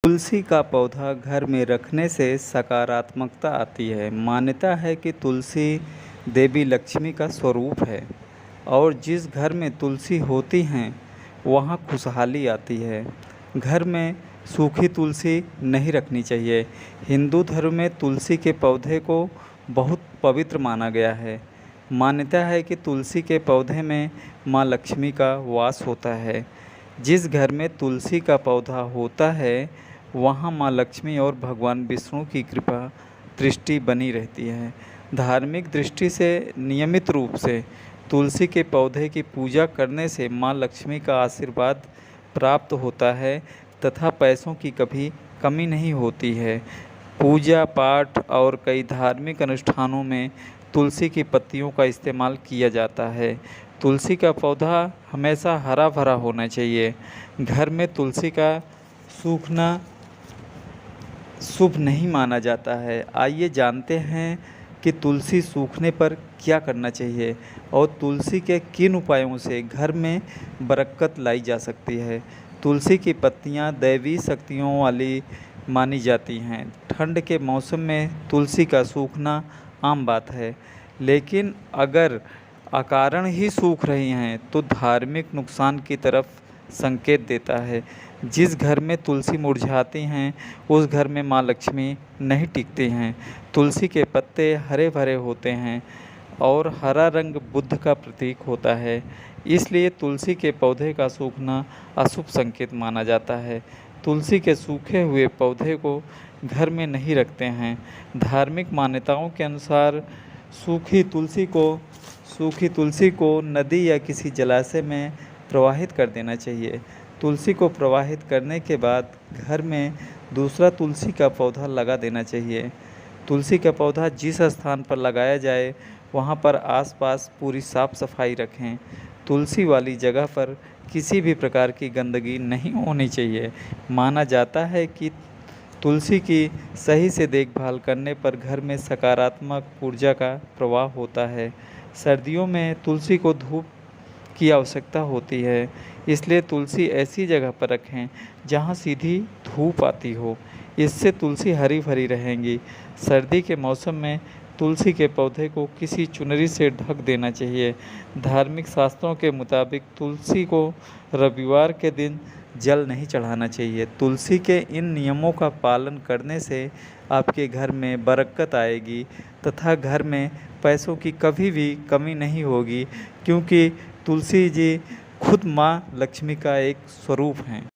तुलसी का पौधा घर में रखने से सकारात्मकता आती है। मान्यता है कि तुलसी देवी लक्ष्मी का स्वरूप है और जिस घर में तुलसी होती हैं वहाँ खुशहाली आती है। घर में सूखी तुलसी नहीं रखनी चाहिए। हिंदू धर्म में तुलसी के पौधे को बहुत पवित्र माना गया है। मान्यता है कि तुलसी के पौधे में माँ लक्ष्मी का वास होता है। जिस घर में तुलसी का पौधा होता है वहाँ माँ लक्ष्मी और भगवान विष्णु की कृपा दृष्टि बनी रहती है। धार्मिक दृष्टि से नियमित रूप से तुलसी के पौधे की पूजा करने से माँ लक्ष्मी का आशीर्वाद प्राप्त होता है तथा पैसों की कभी कमी नहीं होती है। पूजा पाठ और कई धार्मिक अनुष्ठानों में तुलसी की पत्तियों का इस्तेमाल किया जाता है। तुलसी का पौधा हमेशा हरा भरा होना चाहिए। घर में तुलसी का सूखना शुभ नहीं माना जाता है। आइए जानते हैं कि तुलसी सूखने पर क्या करना चाहिए और तुलसी के किन उपायों से घर में बरकत लाई जा सकती है। तुलसी की पत्तियां दैवी शक्तियों वाली मानी जाती हैं। ठंड के मौसम में तुलसी का सूखना आम बात है, लेकिन अगर अकारण ही सूख रही हैं तो धार्मिक नुकसान की तरफ संकेत देता है। जिस घर में तुलसी मुरझाती हैं उस घर में माँ लक्ष्मी नहीं टिकती हैं। तुलसी के पत्ते हरे भरे होते हैं और हरा रंग बुद्ध का प्रतीक होता है, इसलिए तुलसी के पौधे का सूखना अशुभ संकेत माना जाता है। तुलसी के सूखे हुए पौधे को घर में नहीं रखते हैं। धार्मिक मान्यताओं के अनुसार सूखी तुलसी को नदी या किसी जलाशय में प्रवाहित कर देना चाहिए। तुलसी को प्रवाहित करने के बाद घर में दूसरा तुलसी का पौधा लगा देना चाहिए। तुलसी का पौधा जिस स्थान पर लगाया जाए वहाँ पर आसपास पूरी साफ सफाई रखें। तुलसी वाली जगह पर किसी भी प्रकार की गंदगी नहीं होनी चाहिए। माना जाता है कि तुलसी की सही से देखभाल करने पर घर में सकारात्मक ऊर्जा का प्रवाह होता है। सर्दियों में तुलसी को धूप की आवश्यकता होती है, इसलिए तुलसी ऐसी जगह पर रखें जहां सीधी धूप आती हो। इससे तुलसी हरी भरी रहेंगी। सर्दी के मौसम में तुलसी के पौधे को किसी चुनरी से ढक देना चाहिए। धार्मिक शास्त्रों के मुताबिक तुलसी को रविवार के दिन जल नहीं चढ़ाना चाहिए। तुलसी के इन नियमों का पालन करने से आपके घर में बरकत आएगी तथा घर में पैसों की कभी भी कमी नहीं होगी, क्योंकि तुलसी जी खुद माँ लक्ष्मी का एक स्वरूप हैं।